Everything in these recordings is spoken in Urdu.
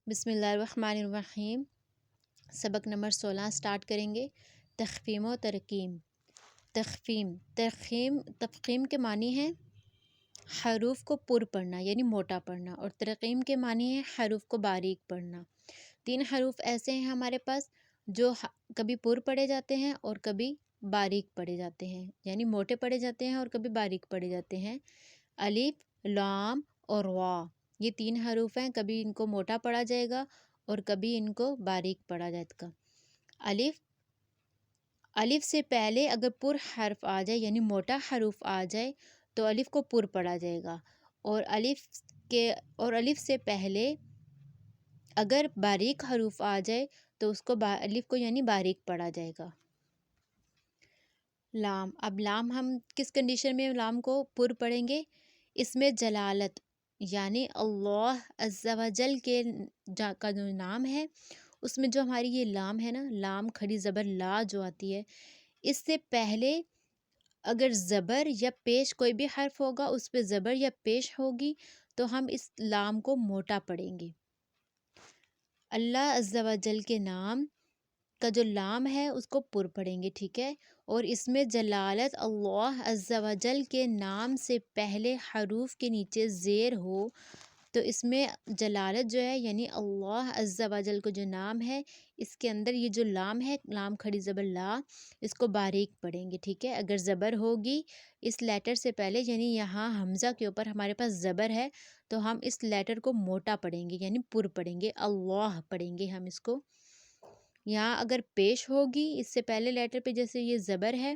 بسم اللہ الرحمن الرحیم۔ سبق نمبر 16 سٹارٹ کریں گے۔ تخفیم و ترقیم۔ تفخیم کے معنی ہے حروف کو پر پڑھنا یعنی موٹا پڑھنا، اور ترقیم کے معنی ہے حروف کو باریک پڑھنا۔ 3 حروف ایسے ہیں ہمارے پاس جو کبھی پر پڑھے جاتے ہیں اور کبھی باریک پڑھے جاتے ہیں، یعنی موٹے پڑھے جاتے ہیں اور کبھی باریک پڑھے جاتے ہیں۔ الف، لام اور واو، یہ 3 حروف ہیں، کبھی ان کو موٹا پڑھا جائے گا اور کبھی ان کو باریک پڑھا جائے گا۔ الف سے پہلے اگر پر حرف آ جائے یعنی موٹا حروف آ جائے تو الف کو پر پڑھا جائے گا، اور الف سے پہلے اگر باریک حروف آ جائے تو اس کو الف کو یعنی باریک پڑھا جائے گا۔ لام، اب لام ہم کس کنڈیشن میں لام کو پر پڑھیں گے؟ اس میں جلالت یعنی اللہ عز و جل کا جو نام ہے اس میں جو ہماری یہ لام ہے نا، لام کھڑی زبر لا جو آتی ہے، اس سے پہلے اگر زبر یا پیش کوئی بھی حرف ہوگا اس پہ زبر یا پیش ہوگی تو ہم اس لام کو موٹا پڑھیں گے۔ اللہ عز و جل کے نام کا جو لام ہے اس کو پر پڑھیں گے، ٹھیک ہے؟ اور اس میں جلالت اللہ عز و جل کے نام سے پہلے حروف کے نیچے زیر ہو تو اس میں جلالت جو ہے یعنی اللہ عز و جل کو جو نام ہے اس کے اندر یہ جو لام ہے، لام کھڑی زبر لا، اس کو باریک پڑھیں گے، ٹھیک ہے؟ اگر زبر ہوگی اس لیٹر سے پہلے یعنی یہاں حمزہ کے اوپر ہمارے پاس زبر ہے تو ہم اس لیٹر کو موٹا پڑھیں گے یعنی پر پڑھیں گے، اللہ پڑھیں گے ہم اس کو۔ یہاں اگر پیش ہوگی اس سے پہلے لیٹر پہ، جیسے یہ زبر ہے،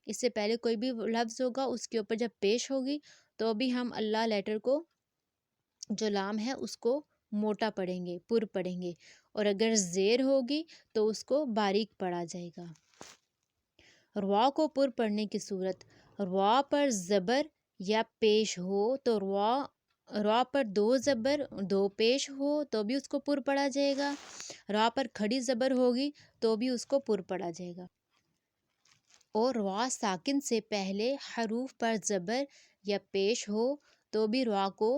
اس سے پہلے کوئی بھی لفظ ہوگا اس کے اوپر جب پیش ہوگی تو بھی ہم اللہ لیٹر کو جو لام ہے اس کو موٹا پڑھیں گے، پر پڑھیں گے، اور اگر زیر ہوگی تو اس کو باریک پڑھا جائے گا۔ روا کو پر پڑھنے کی صورت، روا پر زبر یا پیش ہو تو روا پر 2 زبر 2 پیش ہو تو بھی اس کو پر پڑھا جائے گا، را پر کھڑی زبر ہوگی تو بھی اس کو پر پڑھا جائے گا، اور روا ساکن سے پہلے حروف پر زبر یا پیش ہو تو بھی روا کو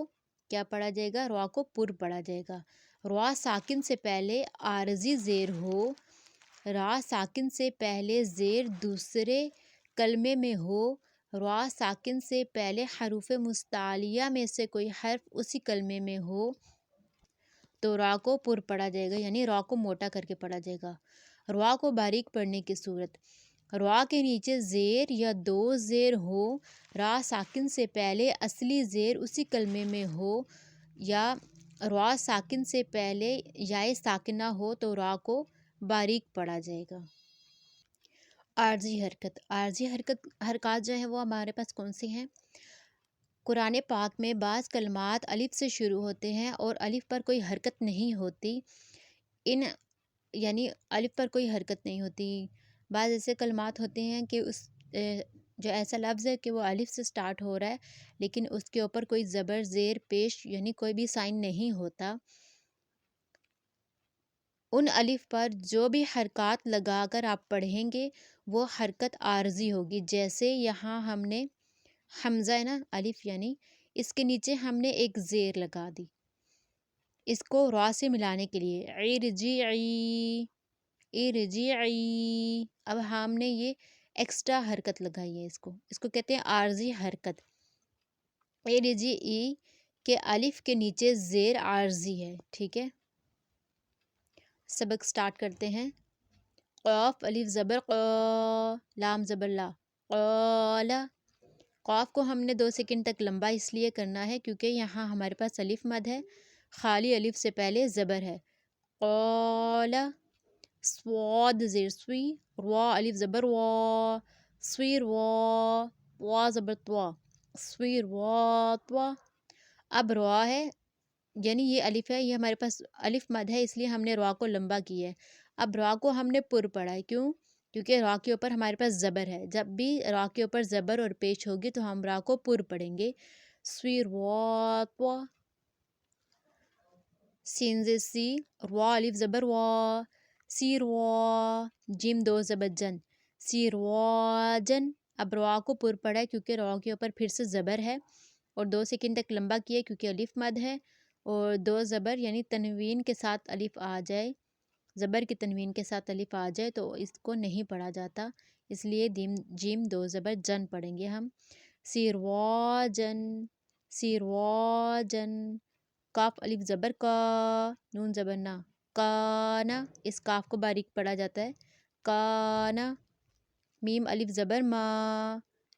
کیا پڑھا جائے گا؟ روا کو پر پڑھا جائے گا۔ روا ساکن سے پہلے عارضی زیر ہو، را ساکن سے پہلے زیر دوسرے کلمے میں ہو، را ساکن سے پہلے حروف مستعلیہ میں سے کوئی حرف اسی کلمے میں ہو تو را کو پر پڑھا جائے گا یعنی را کو موٹا کر کے پڑھا جائے گا۔ را کو باریک پڑھنے کی صورت، را کے نیچے زیر یا 2 زیر ہو، را ساکن سے پہلے اصلی زیر اسی کلمے میں ہو، یا را ساکن سے پہلے یائے ساکنہ ہو تو را کو باریک پڑھا جائے گا۔ عارضی حرکت، عارضی حرکات جو ہے وہ ہمارے پاس کون سی ہیں؟ قرآن پاک میں بعض کلمات الف سے شروع ہوتے ہیں اور الف پر کوئی حرکت نہیں ہوتی، یعنی الف پر کوئی حرکت نہیں ہوتی۔ بعض ایسے کلمات ہوتے ہیں کہ جو ایسا لفظ ہے کہ وہ الف سے سٹارٹ ہو رہا ہے لیکن اس کے اوپر کوئی زبر زیر پیش یعنی کوئی بھی سائن نہیں ہوتا، ان الف پر جو بھی حرکات لگا کر آپ پڑھیں گے وہ حرکت عارضی ہوگی۔ جیسے یہاں ہم نے حمزہ ہے نا، الف یعنی اس کے نیچے ہم نے ایک زیر لگا دی اس کو را سے ملانے کے لیے، ارجعی ارجعی، اب ہم نے یہ ایکسٹرا حرکت لگائی ہے، اس کو کہتے ہیں عارضی حرکت۔ ارجعی کے الف کے نیچے زیر عارضی ہے، ٹھیک ہے؟ سبق سٹارٹ کرتے ہیں۔ قاف الف زبر قا، لام زبر لا، قال۔ قاف کو ہم نے 2 سیکنڈ تک لمبا اس لیے کرنا ہے کیونکہ یہاں ہمارے پاس الف مد ہے، خالی الف سے پہلے زبر ہے۔ قال، صاد زیر سوی، روا الف زبر وا، سوی روا، وا زبر توا، سوی روا توا۔ اب روا ہے یعنی یہ الف ہے، یہ ہمارے پاس الف مد ہے اس لیے ہم نے را کو لمبا کیا ہے۔ اب را کو ہم نے پر پڑھا ہے، کیوں؟ کیونکہ را کے اوپر ہمارے پاس زبر ہے، جب بھی را کے اوپر زبر اور پیش ہوگی تو ہم را کو پر پڑھیں گے۔ سوی روا توا، سین زیر سی، روا الف زبر وا، سی روا، جیم 2 زبر جن، سی روا جن۔ اب را کو پر پڑھا ہے کیونکہ را کے اوپر پھر سے زبر ہے اور 2 سیکنڈ تک لمبا کیا ہے کیونکہ الف مد ہے، اور دو زبر یعنی تنوین کے ساتھ الف آ جائے، زبر کی تنوین کے ساتھ الف آ جائے تو اس کو نہیں پڑھا جاتا، اس لیے جیم دو زبر جن پڑھیں گے ہم۔ سرواجن، سرواجن، کاف الف زبر کا، نون زبر نا، کانا، اس کاف کو باریک پڑھا جاتا ہے، کانا۔ میم الف زبر ما،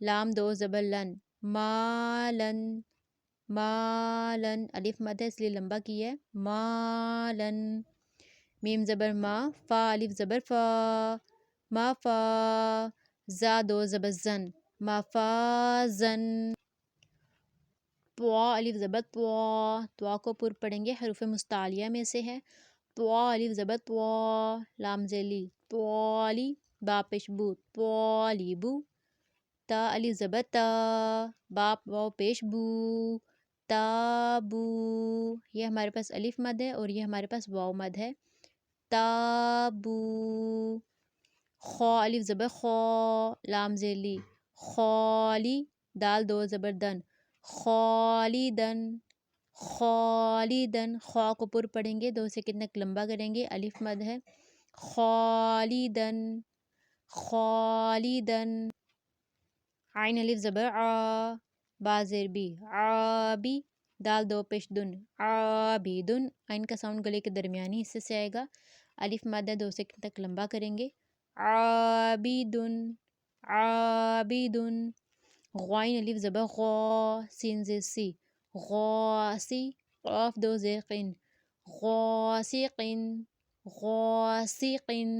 لام دو زبر لن، مالن، مالن، الف مد ہے اس لیے لمبا کی ہے، مالن۔ میم زبر ما، فا الف زبر فا، ما فا، زا دو زبر زن، ما فازن۔ طوا الف زبر طوا، طوا کو پر پڑھیں گے، حروف مستعلیہ میں سے ہے، طوا الف زبر طوا، لام ذیلی، طوالی، با پیش بو، طوالیبو، تا الف زبر تا، با واو پیش بو، تابو، یہ ہمارے پاس الف مد ہے اور یہ ہمارے پاس واو مد ہے، تابو۔ خا الف زبر خا، لام ذیلی، خالی، دال دو زبر دن، خالیدن، خالیدن، خا کو پر پڑھیں گے، دو سیکنڈ تک لمبا کریں گے، الف مد ہے، خالیدن، خالیدن۔ عین الف زبر آ، با زیر بی، عابی، دال دو پیش دن، عابدن، عین کا ساؤنڈ گلے کے درمیانی حصے سے آئے گا، الف مد ہے، دو سیکنڈ تک لمبا کریں گے، عابدن، عابدن۔ غائن الف زبر غا، سین زیر سی، غاسی، قاف دو زیر قن، غاسقن، غاسقن۔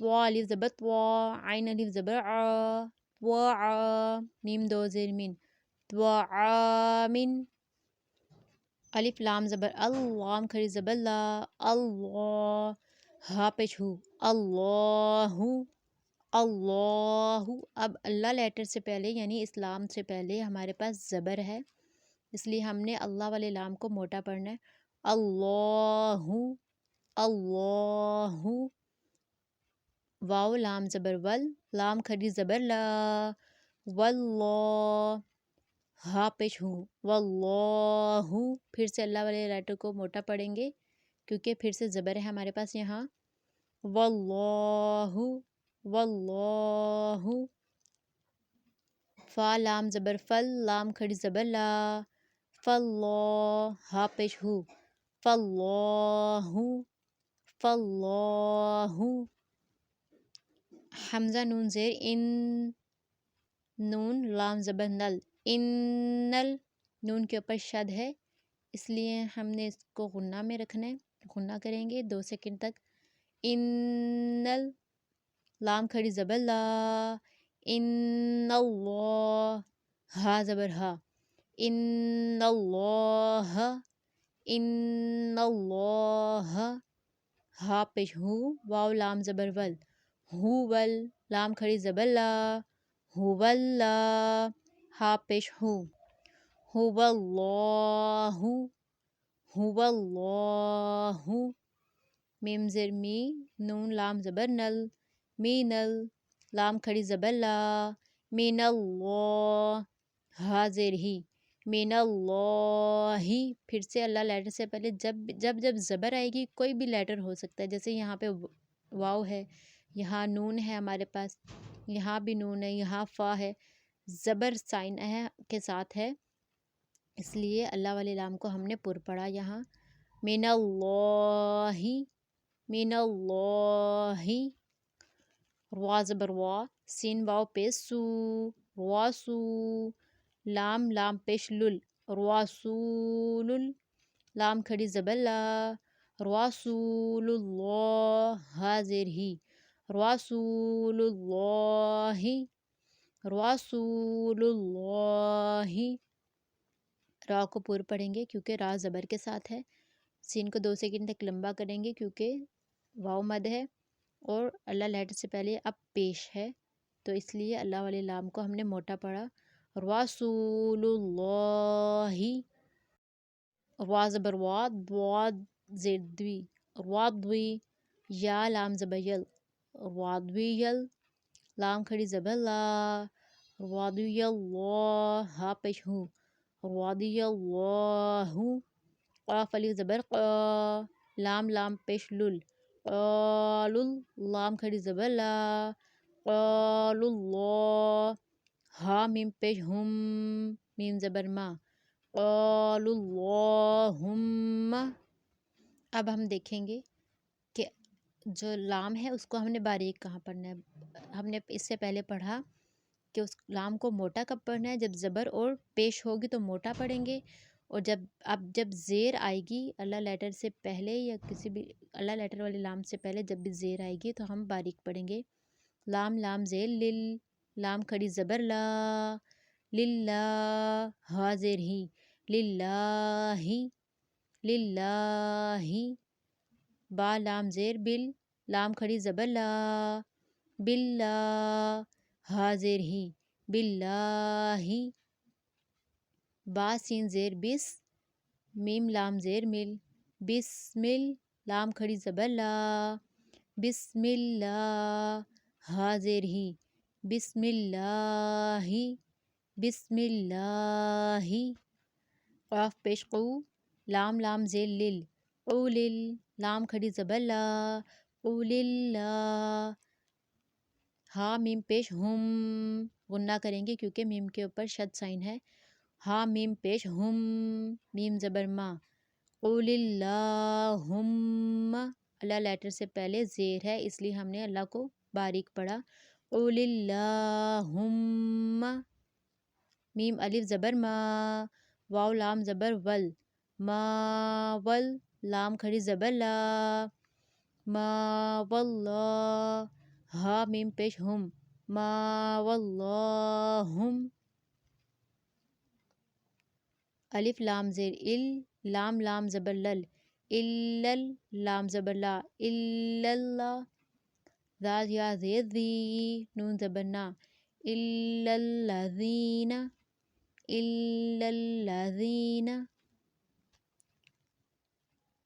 طوا الف زبر طوا، عین الف زبر عا، طواعا، میم دو زیر من، طواعامن۔ الف لام زبر ال، لام کھڑی زبر لا، اللہ، ہا پیش ہو، اللہ، اللہ۔ اب اللہ لیٹر سے پہلے یعنی اس لام سے پہلے ہمارے پاس زبر ہے، اس لیے ہم نے اللہ والے لام کو موٹا پڑھنا ہے، اللہ، اللہ۔ واو لام زبر ول، لام کھڑی زبر لا، واللہ، ہا پیش ہو، واللہ، پھر سے اللہ والے لیٹر کو موٹا پڑھیں گے کیونکہ پھر سے زبر ہے ہمارے پاس یہاں، واللہ، واللہ۔ فا لام زبر فل، لام کھڑی زبر لا، فاللہ، ہا پیش ہو، فاللہ، فاللہ۔ حمزہ نون زیر ان، نون لام زبر نل، انل، نون کے اوپر شد ہے اس لیے ہم نے اس کو غنہ میں رکھنا ہے، غنہ کریں گے 2 سیکنڈ تک، انل، لام کھڑی زبر لا، ان اللہ، ہا زبر ہا، ان اللہ، ان اللہ، ہا پیش ہو، واو لام زبر ول، ہوول، لام کھڑی زبر لا، ہوواللہ، ہا پیش ہو، ہوواللہ، ہوواللہ۔ میم زیر می، نون لام زبر نل، مینل، لام کھڑی زبر لا، مین اللہ، ہا زیر ہی، مین اللہ۔ پھر سے اللہ لیٹر سے پہلے جب زبر آئے گی کوئی بھی لیٹر ہو سکتا ہے، جیسے یہاں پہ واو ہے، یہاں نون ہے ہمارے پاس، یہاں بھی نون ہے، یہاں فا ہے، زبر سائن ہے کے ساتھ ہے، اس لیے اللہ والے لام کو ہم نے پر پڑھا یہاں، من اللہ، من اللہ۔ روا زبر وا، سین واو پیش سو، رواسو، لام پیش لل، رواسول، لام کھڑی زبر لا، رواسول اللہ، ہا زیر ہی، رواسول اللہ، رواسول اللہ۔ را کو پر پڑھیں گے کیونکہ را زبر کے ساتھ ہے، سین کو 2 سیکنڈ تک لمبا کریں گے کیونکہ واو مد ہے اور اللہ لیٹر سے پہلے اب پیش ہے تو اس لیے اللہ والے لام کو ہم نے موٹا پڑھا، رسول اللہ۔ وا زبر واد، واد زیر دوی، وادوی، یا لام زبر یل، وادویل، لام کھڑی زبر لا، وادوی اللہ، ہا پیش ہو، وادی اللہ، قاف الف زبر قا، لام لام پیش لل، قالل، لام کھڑی زبر لا، قال اللہ، ہا میم پیش ہم، میم زبر ما، قال اللہم۔ اب ہم دیکھیں گے کہ جو لام ہے اس کو ہم نے باریک کہاں پڑھنا ہے۔ ہم نے اس سے پہلے پڑھا کہ اس لام کو موٹا کب پڑھنا ہے، جب زبر اور پیش ہوگی تو موٹا پڑھیں گے، اور جب زیر آئے گی اللہ لیٹر سے پہلے یا کسی بھی اللہ لیٹر والی لام سے پہلے جب بھی زیر آئے گی تو ہم باریک پڑھیں گے۔ لام لام زیر لل، لام کھڑی زبر لا، للہ، ہا زیر ہی، للہ، للہ، با لام زیر بل، لام کھڑی زبر لا، باللہ، ہا زیر ہی، باللہ، با سین زیر بس، میم لام زیر مل، بسمل، لام کھڑی زبر لا، بسم اللہ، ہا زیر ہی، بسم اللہ، بسم اللہ، قاف پیش قو، لام لام زیر لل، قولل، لام کھڑی زبر لا، قوللہ، ہا میم پیش ہم، غنہ کریں گے کیونکہ میم کے اوپر شد سائن ہے، ہا میم پیش ہم، میم زبر ما، قول اللہم، اللہ لیٹر سے پہلے زیر ہے اس لیے ہم نے اللہ کو باریک پڑھا، قول اللہم، میم الف زبر ما، واو لام زبر ول، ما ول، لام کھڑی زبر لا، ما واللہ، ہا میم پیش ہم، ما واللہم، الف لام زیر ال، لام لام زبر لل، اللل، لام زبر لا، اللہ، زال یا زیر زی، نون زبر نا، الذین، الذین،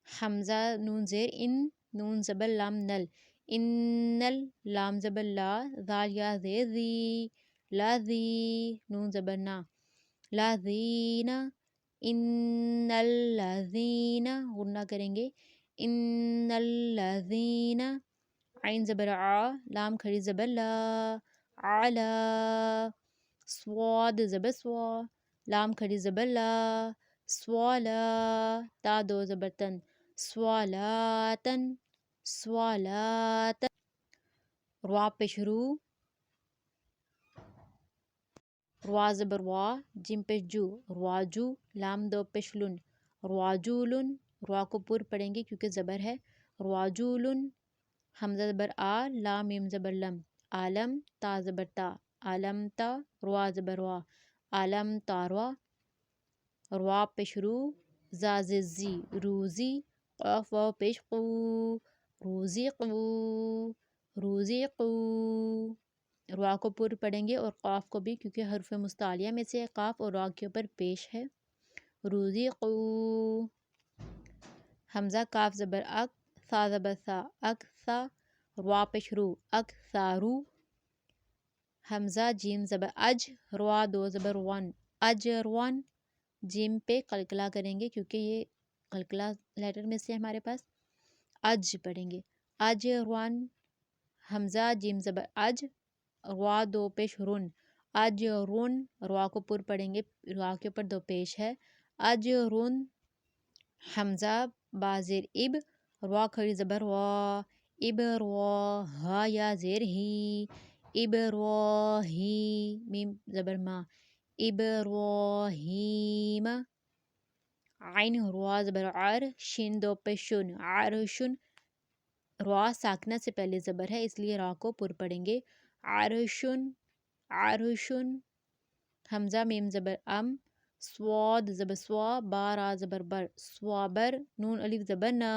حمزہ نون زیر ان، نون زبر لام نل، انل، لام زبر لا، زال یا زیر زی، لا زی، نون زبر نا، لا زینا، ان الذین، غنہ کریں گے، ان الذین، عین زبر آ، لام کھڑی زبر لا، علا، صواد زبر سوا، لام کھڑی زبر لا، سوالا، تا دو زبر تن، سوالاتن، سوالاتن، روا پیش رو، روا زبر وا، جیم پیش جو، رواجو، لام دو پیش لن، رواجولن، روا کو پر پڑھیں گے کیونکہ زبر ہے، رواجولن، حمزہ زبر آ، لام میم زبر لم، عالم، تا زبر تا، عالم تا، روا زبر وا، عالم تاروا، روا پیش رو، زا زیر زی، روزی، قاف واو پیش قو، روزی قو، روزی قو، روا کو پر پڑھیں گے اور قاف کو بھی کیونکہ حرف مستعلیہ میں سے قاف اور را کے اوپر پیش ہے، روزی قو، حمزہ کاف زبر اک، سا زبر سا، اک سا، روا پیش رو، اک سارو، حمزہ جیم زبر اج، روا دو زبر ون، اجرون، جیم پہ قلقلہ کریں گے کیونکہ یہ قلقلہ لیٹر میں سے ہمارے پاس، اج پڑھیں گے، اجرون، حمزہ جیم زبر اج، روا دو پیش رن، اجرن، روا کو پر پڑھیں گے، روا کے اوپر دو پیش ہے، اجرن، حمزہ با زیر اب، روا کھڑی زبر وا، ابروا، ہا یا زیر ہی، ابراہی، میم زبر ما، ابراہیم، عین روا زبر عر، شین دو پیشن، عرشن، روا ساکنہ سے پہلے زبر ہے اس لیے را کو پر پڑھیں گے، عرشن، عرشن، حمزہ میم زبر ام، سواد زبر سوا، بارا زبر بر، سوابر، نون الف زبر نا،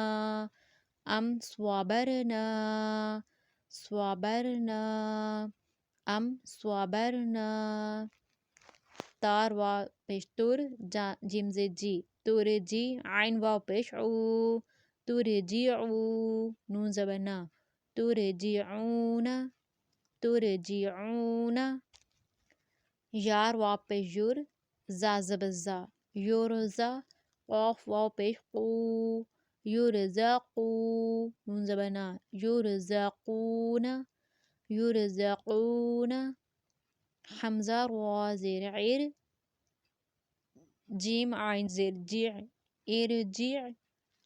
ام سوابرنا، سوابرنا، ام سوابرنا، تار وا پیش تر، جیم زیر جی، تر جی، عین واو پیش عو، تر جی عو، نون زبر نا، تر جی عونا، تر جی عونا، یار وا پیش یر، زا زبر زا، یورزا، قاف واو پیش قو یرزقو نون زبر نا یرزقون یرزقون حمزہ را زیر عیر جیم عین زیر جیع ارجع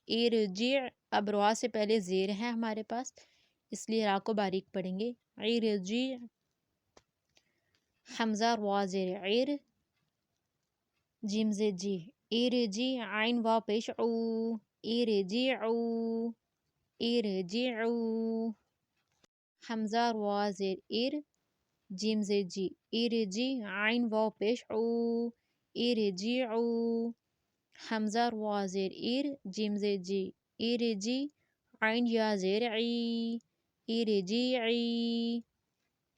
ارجع اب را سے پہلے زیر ہے ہمارے پاس اس لیے را کو باریک پڑھیں گے ارجع حمزہ را زیر عیر جیم زیر جی ارجع عین واو پیش عو ارجعو ارجعو حمزہ را زیر ایر جیم زیر جی ارجی عین واو پیش عو ارجعو حمزہ را زیر ایر جیم زیر جی ارجی عین یا زیر عی ارجعی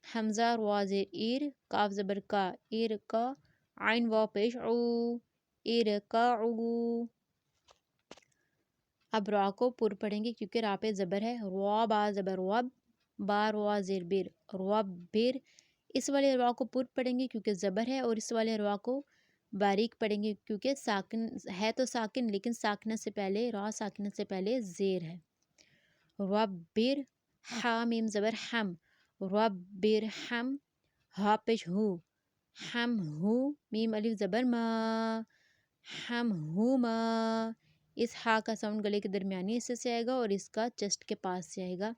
حمزہ را زیر ایر کاف زبر کا ارکا عین واو پیش عو ارکعو اب را کو پر پڑھیں گے کیونکہ را پہ زبر ہے را با زبر وب با را زیر بیر رب بیر اس والے را کو پر پڑھیں گے کیونکہ زبر ہے اور اس والے را کو باریک پڑھیں گے کیونکہ ساکن ہے تو ساکن لیکن ساکنہ سے پہلے را ساکنہ سے پہلے زیر ہے رب بیر حا میم زبر حم رب بیر حم ہا پیش ہو ہم ہو میم الف زبر ما ہم ہو ما اس ہا کا ساؤنڈ گلے کے درمیانی حصے سے آئے گا اور اس کا چیسٹ کے پاس سے آئے گا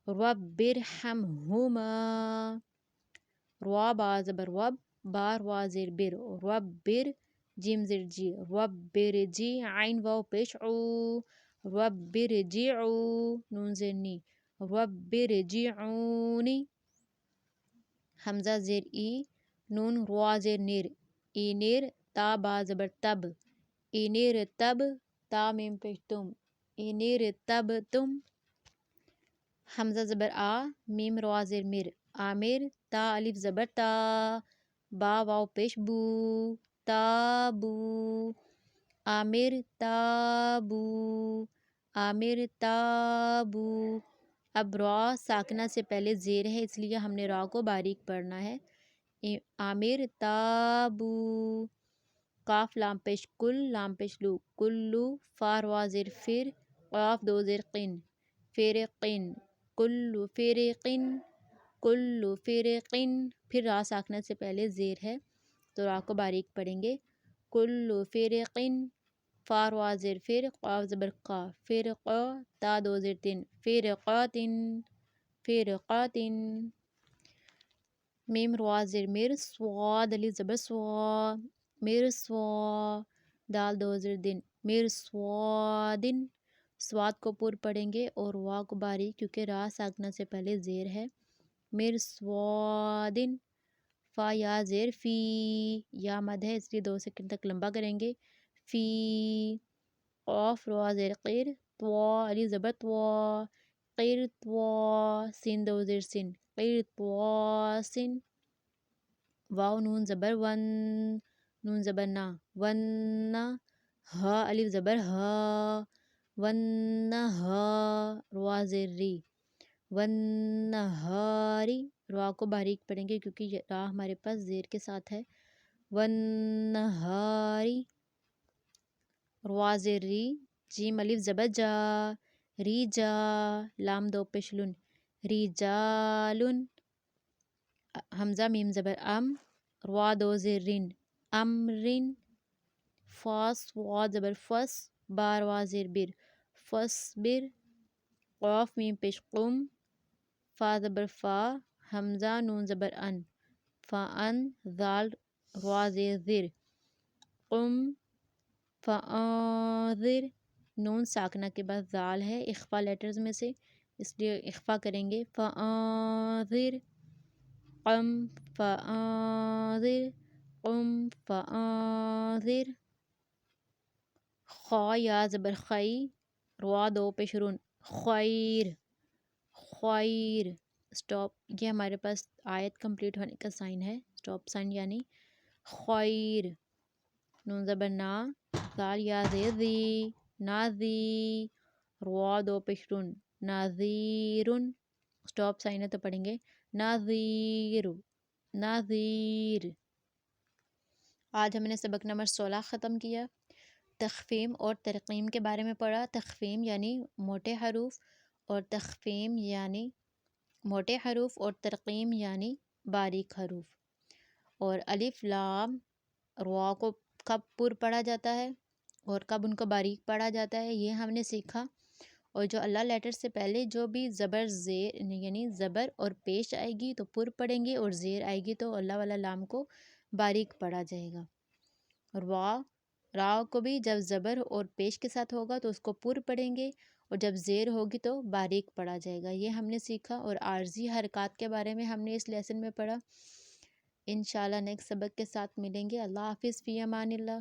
رب ارحمہما را با زبر وب با را زیر بیر رب جیم زیر جی رب ارجی عین واو پیش عو رب ارجعو نون زیر نی رب ارجعونی حمزہ زیر ای نون را زیر نیر ای نیر تا با زبر تب ای نیر تب تا میم پیش تم ای نیر تب تم حمزہ زبر آ میم را زیر میر آمیر تا الف زبر تا با واو پیش بو تابو آمیر تابو آمیر تابو اب را ساکنہ سے پہلے زیر ہے اس لیے ہم نے را کو باریک پڑھنا ہے آمیر تابو کاف لام پیش کل لام پیش لو کلو فا را زیر فر قاف دو زیر قن فرقن کلو فرقن کلو فرقن پھر را ساکنہ سے پہلے زیر ہے تو را کو باریک پڑھیں گے کلو فرقن فا را زیر فر قاف زبر قا فرقا تا دو زیر تن فرقاتن فرقاتن میم را زیر میر سواد الف زبر سوا میر سوا دال دو زیر دن میر سوادن سواد کو پر پڑھیں گے اور وا کو باریک کیونکہ را ساکنہ سے پہلے زیر ہے میر سوادن فا یا زیر فی یا مد ہے اس لیے 2 سیکنڈ تک لمبا کریں گے فی قاف را زیر قیر توا علی زبر توا قیر توا سین دو زیر سن قیر توا سن واو نون زبر ون نون زبر نا ون ہا الف زبر ہا ون ہا روا زیر ری ون ہاری را کو باریک پڑھیں گے کیونکہ یہ را ہمارے پاس زیر کے ساتھ ہے ون ہاری روا زیر ری جیم الف زبر جا ری جا لام دو پیشلن ری جالن حمزہ میم زبر ام روا دو زیر رن امرن فاس وا زبر فس با روا زیر بر فس بر قاف میم پیش قم فا زبر فا حمزہ نون زبر ان فا ان ذال روا زیر زر قم فانذر نون ساکنہ کے بعد ذال ہے اخفا لیٹرز میں سے اس لیے اخفا کریں گے فانذر قم فانذر قم فانذر خا یا زبر خی روا دو پیشرون خیر خیر سٹاپ یہ ہمارے پاس آیت کمپلیٹ ہونے کا سائن ہے سٹاپ سائن یعنی خیر نون زبر نا ذال یا زیر ذی نازی روا دو پیشرون نازیرن سٹاپ سائن ہے تو پڑھیں گے نازیر نازیر آج ہم نے سبق نمبر 16 ختم کیا تخفیم اور ترقیم کے بارے میں پڑھا۔ تخفیم یعنی موٹے حروف، اور تخفیم یعنی موٹے حروف، اور ترقیم یعنی باریک حروف۔ اور الف لام را کو کب پر پڑھا جاتا ہے اور کب ان کو باریک پڑھا جاتا ہے، یہ ہم نے سیکھا۔ اور جو اللہ لیٹر سے پہلے جو بھی زبر زیر یعنی زبر اور پیش آئے گی تو پر پڑھیں گے، اور زیر آئے گی تو اللہ والا لام کو باریک پڑھا جائے گا۔ اور را کو بھی جب زبر اور پیش کے ساتھ ہوگا تو اس کو پر پڑھیں گے، اور جب زیر ہوگی تو باریک پڑھا جائے گا، یہ ہم نے سیکھا۔ اور عارضی حرکات کے بارے میں ہم نے اس لیسن میں پڑھا۔ انشاءاللہ نیکسٹ سبق کے ساتھ ملیں گے۔ اللہ حافظ، فی امان اللہ۔